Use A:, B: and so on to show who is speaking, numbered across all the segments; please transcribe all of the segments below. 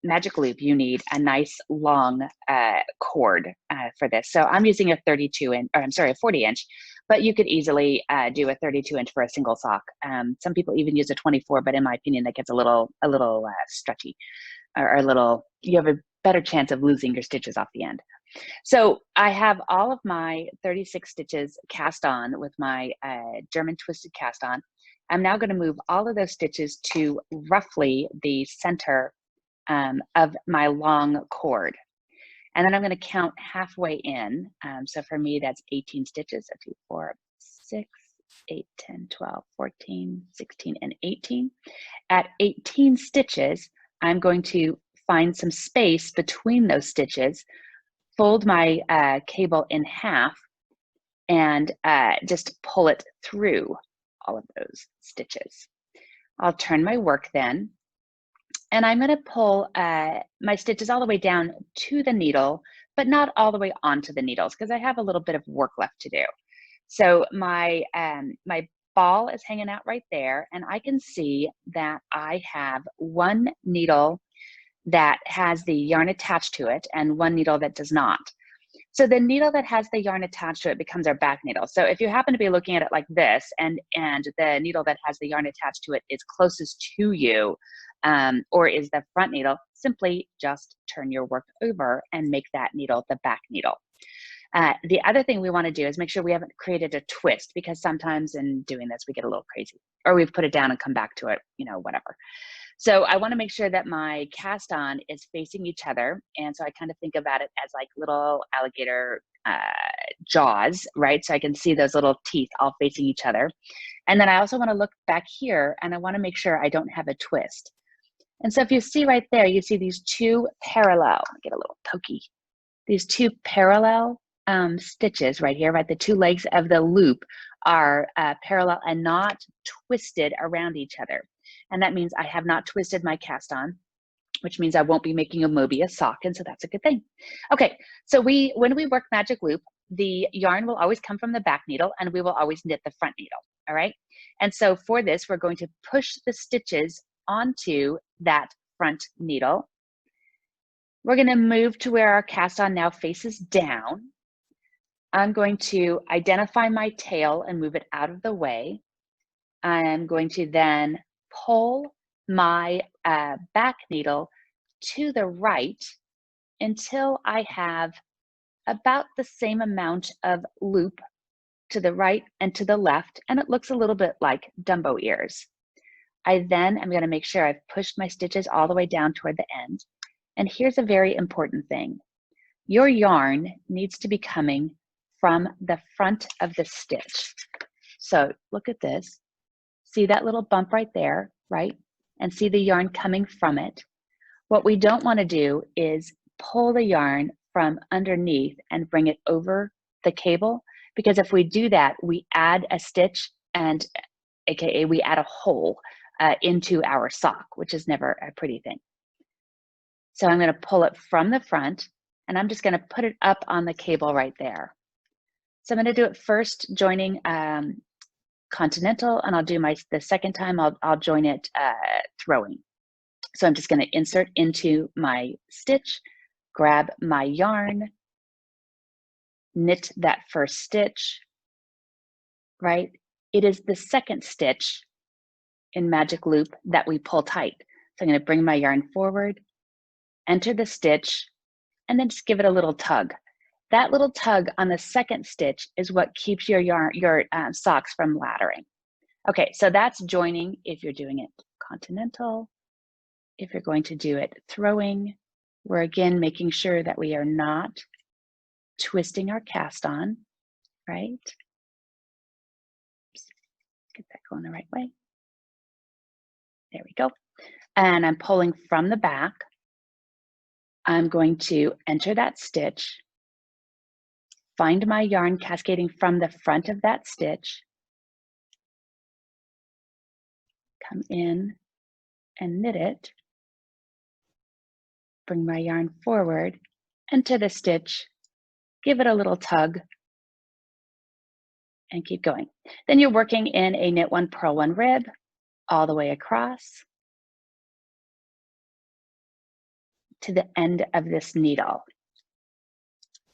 A: magic loop, you need a nice long cord for this. So I'm using a 32 inch, or I'm sorry, a 40 inch, but you could easily do a 32 inch for a single sock. Some people even use a 24, but in my opinion, that gets a little stretchy, or a little, you have a better chance of losing your stitches off the end. So I have all of my 36 stitches cast on with my German twisted cast on. I'm now going to move all of those stitches to roughly the center of my long cord. And then I'm going to count halfway in. So for me, that's 18 stitches. So 2, 4, 6, 8, 10, 12, 14, 16, and 18. At 18 stitches, I'm going to find some space between those stitches, fold my cable in half, and just pull it through all of those stitches. I'll turn my work then, and I'm going to pull my stitches all the way down to the needle, but not all the way onto the needles because I have a little bit of work left to do. So my ball is hanging out right there, and I can see that I have one needle that has the yarn attached to it and one needle that does not. So the needle that has the yarn attached to it becomes our back needle. So if you happen to be looking at it like this, and the needle that has the yarn attached to it is closest to you, or is the front needle, simply just turn your work over and make that needle the back needle. The other thing we want to do is make sure we haven't created a twist, because sometimes in doing this, we get a little crazy, or we've put it down and come back to it, whatever. So I want to make sure that my cast on is facing each other. And so I kind of think about it as like little alligator jaws, right? So I can see those little teeth all facing each other. And then I also want to look back here, and I want to make sure I don't have a twist. And so if you see right there, you see these two parallel, I'll get a little pokey, these two parallel stitches right here, right? The two legs of the loop are parallel and not twisted around each other. And that means I have not twisted my cast on, which means I won't be making a Mobius sock, and so that's a good thing. Okay, so when we work magic loop, the yarn will always come from the back needle, and we will always knit the front needle, all right? And so for this, we're going to push the stitches onto that front needle. We're going to move to where our cast on now faces down. I'm going to identify my tail and move it out of the way. I'm going to then pull my back needle to the right until I have about the same amount of loop to the right and to the left, and it looks a little bit like Dumbo ears. I then am going to make sure I've pushed my stitches all the way down toward the end. And here's a very important thing. Your yarn needs to be coming from the front of the stitch. So look at this. See that little bump right there, right? And see the yarn coming from it. What we don't want to do is pull the yarn from underneath and bring it over the cable, because if we do that, we add a stitch, and AKA we add a hole into our sock, which is never a pretty thing. So I'm going to pull it from the front, and I'm just going to put it up on the cable right there. So I'm going to do it first joining continental, and I'll do the second time I'll join it throwing. So I'm just going to insert into my stitch, grab my yarn, knit that first stitch, right? It is the second stitch in magic loop that we pull tight. So I'm going to bring my yarn forward, enter the stitch, and then just give it a little tug. That little tug on the second stitch is what keeps your socks from laddering. Okay, so that's joining if you're doing it continental. If you're going to do it throwing, we're again making sure that we are not twisting our cast on, right? Oops, get that going the right way. There we go. And I'm pulling from the back. I'm going to enter that stitch, find my yarn cascading from the front of that stitch, come in and knit it, bring my yarn forward, enter the stitch, give it a little tug, and keep going. Then you're working in a knit one, purl one rib all the way across. to the end of this needle.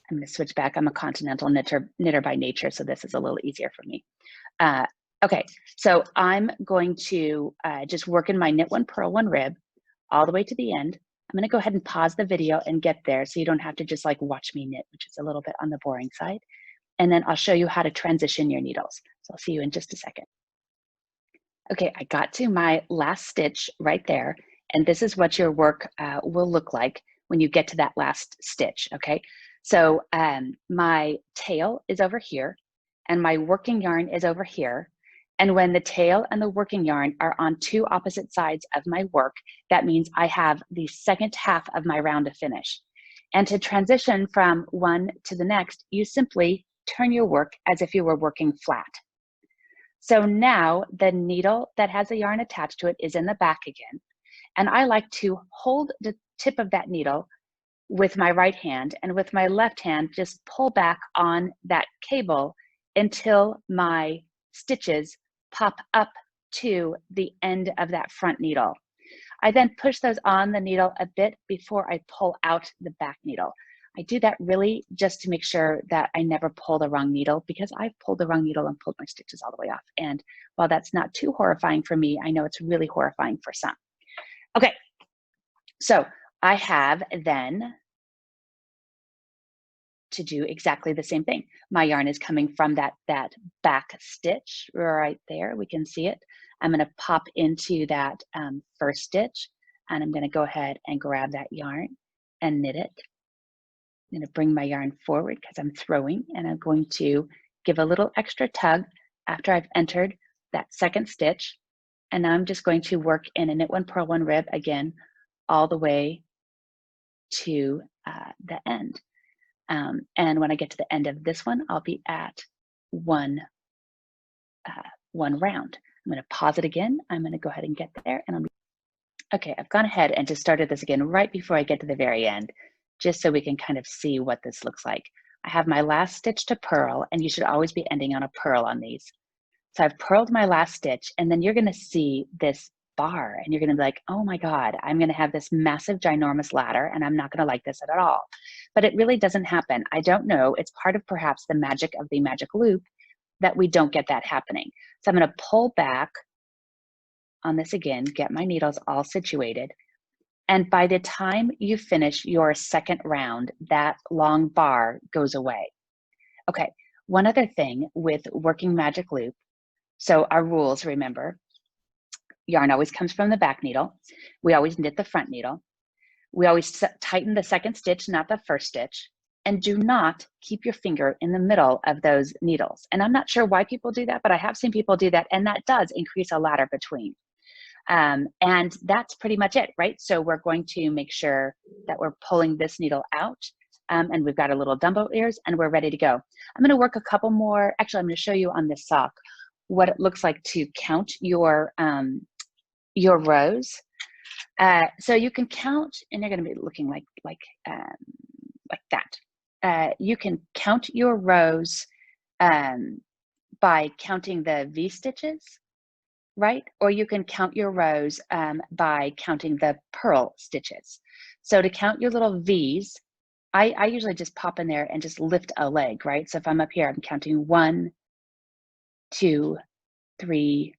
A: I'm going to switch back. I'm a continental knitter by nature, so this is a little easier for me. Okay, so I'm going to just work in my knit one, purl one rib all the way to the end. I'm going to go ahead and pause the video and get there so you don't have to just like watch me knit, which is a little bit on the boring side. And then I'll show you how to transition your needles. So I'll see you in just a second. Okay, I got to my last stitch right there, and this is what your work will look like when you get to that last stitch, okay? So my tail is over here, and my working yarn is over here. And when the tail and the working yarn are on two opposite sides of my work, that means I have the second half of my round to finish. And to transition from one to the next, you simply turn your work as if you were working flat. So now the needle that has the yarn attached to it is in the back again. And I like to hold the tip of that needle with my right hand, and with my left hand, just pull back on that cable until my stitches pop up to the end of that front needle. I then push those on the needle a bit before I pull out the back needle. I do that really just to make sure that I never pull the wrong needle, because I've pulled the wrong needle and pulled my stitches all the way off. And while that's not too horrifying for me, I know it's really horrifying for some. Okay, so I have then to do exactly the same thing. My yarn is coming from that back stitch right there. We can see it. I'm going to pop into that first stitch, and I'm going to go ahead and grab that yarn and knit it. I'm going to bring my yarn forward because I'm throwing, and I'm going to give a little extra tug after I've entered that second stitch. And now I'm just going to work in a knit one, purl one, rib again, all the way to the end. And when I get to the end of this one, I'll be at one round. I'm going to pause it again. I'm going to go ahead and get there, and okay, I've gone ahead and just started this again right before I get to the very end, just so we can kind of see what this looks like. I have my last stitch to purl, and you should always be ending on a purl on these. So I've purled my last stitch, and then you're going to see this bar, and you're going to be like, oh my God, I'm going to have this massive ginormous ladder, and I'm not going to like this at all. But it really doesn't happen. I don't know. It's part of perhaps the magic of the magic loop that we don't get that happening. So I'm going to pull back on this again, get my needles all situated. And by the time you finish your second round, that long bar goes away. Okay, one other thing with working magic loop. So our rules, remember, yarn always comes from the back needle. We always knit the front needle. We always tighten the second stitch, not the first stitch. And do not keep your finger in the middle of those needles. And I'm not sure why people do that, but I have seen people do that, and that does increase a ladder between. And that's pretty much it, right? So we're going to make sure that we're pulling this needle out, and we've got a little Dumbo ears, and we're ready to go. I'm going to work a couple more. Actually, I'm going to show you on this sock what it looks like to count your rows. So you can count, and you're going to be looking like that. You can count your rows by counting the V stitches, right? Or you can count your rows by counting the purl stitches. So to count your little V's, I usually just pop in there and just lift a leg, right? So if I'm up here, I'm counting 1, 2, 3,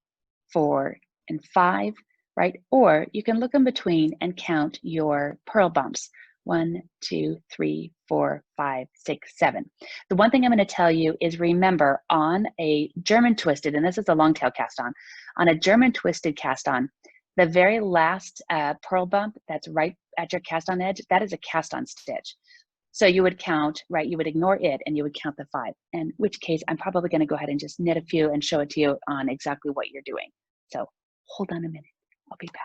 A: 4, and 5, right? Or you can look in between and count your purl bumps. 1, 2, 3, 4, 5, 6, 7. The one thing I'm going to tell you is, remember, on a German twisted, and this is a long tail cast on a German twisted cast on, the very last purl bump that's right at your cast on edge, that is a cast on stitch. So you would count, right? You would ignore it and you would count the 5, in which case I'm probably going to go ahead and just knit a few and show it to you on exactly what you're doing. So hold on a minute. I'll be back.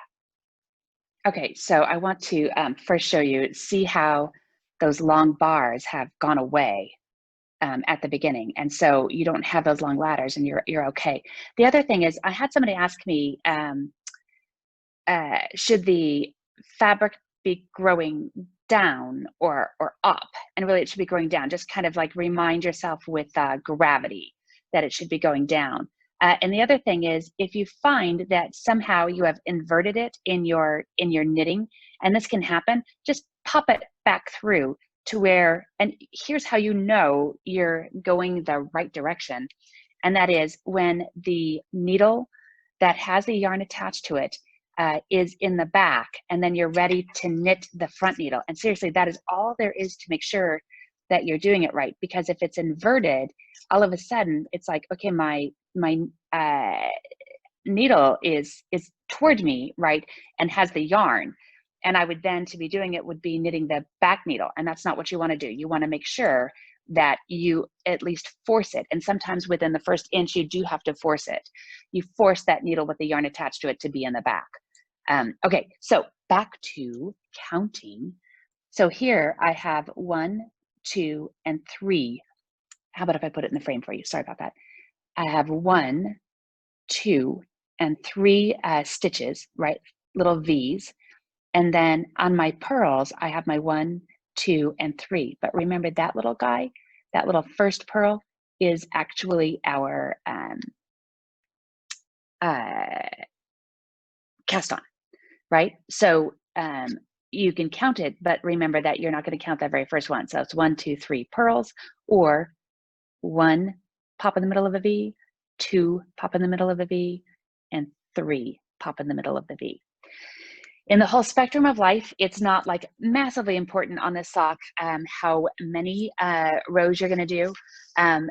A: Okay, so I want to first show you, see how those long bars have gone away at the beginning. And so you don't have those long ladders, and you're okay. The other thing is, I had somebody ask me, should the fabric be growing down or up? And really it should be growing down. Just kind of like remind yourself with gravity that it should be going down. And the other thing is, if you find that somehow you have inverted it in your knitting, and this can happen, just pop it back through to where, and here's how you know you're going the right direction. And that is when the needle that has the yarn attached to it is in the back, and then you're ready to knit the front needle. And seriously, that is all there is to make sure that you're doing it right. Because if it's inverted, all of a sudden it's like, okay, my needle is toward me, right, and has the yarn. And I would then, to be doing it, would be knitting the back needle. And that's not what you want to do. You want to make sure that you at least force it. And sometimes within the first inch, you do have to force it. You force that needle with the yarn attached to it to be in the back. Okay, so back to counting. So here I have 1, 2, and 3. How about if I put it in the frame for you? Sorry about that. I have 1, 2, and 3 stitches, right? Little V's. And then on my pearls, I have my 1, 2, and 3. But remember, that little guy, that little first pearl, is actually our cast on, right? So you can count it, but remember that you're not going to count that very first one. So it's 1, 2, 3 pearls, or 1 pop in the middle of a V, 2 pop in the middle of a V, and 3 pop in the middle of the V. In the whole spectrum of life, it's not like massively important on this sock how many rows you're going to do.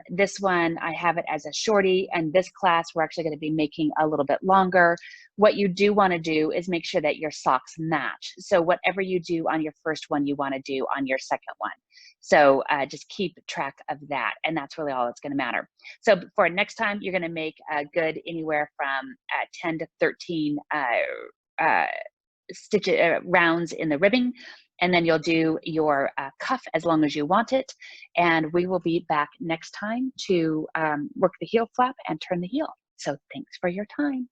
A: This one, I have it as a shorty, and this class, we're actually going to be making a little bit longer. What you do want to do is make sure that your socks match. So whatever you do on your first one, you want to do on your second one. So just keep track of that, and that's really all that's going to matter. So for next time, you're going to make a good anywhere from 10 to 13 stitch rounds in the ribbing, and then you'll do your cuff as long as you want it. And we will be back next time to work the heel flap and turn the heel. So thanks for your time.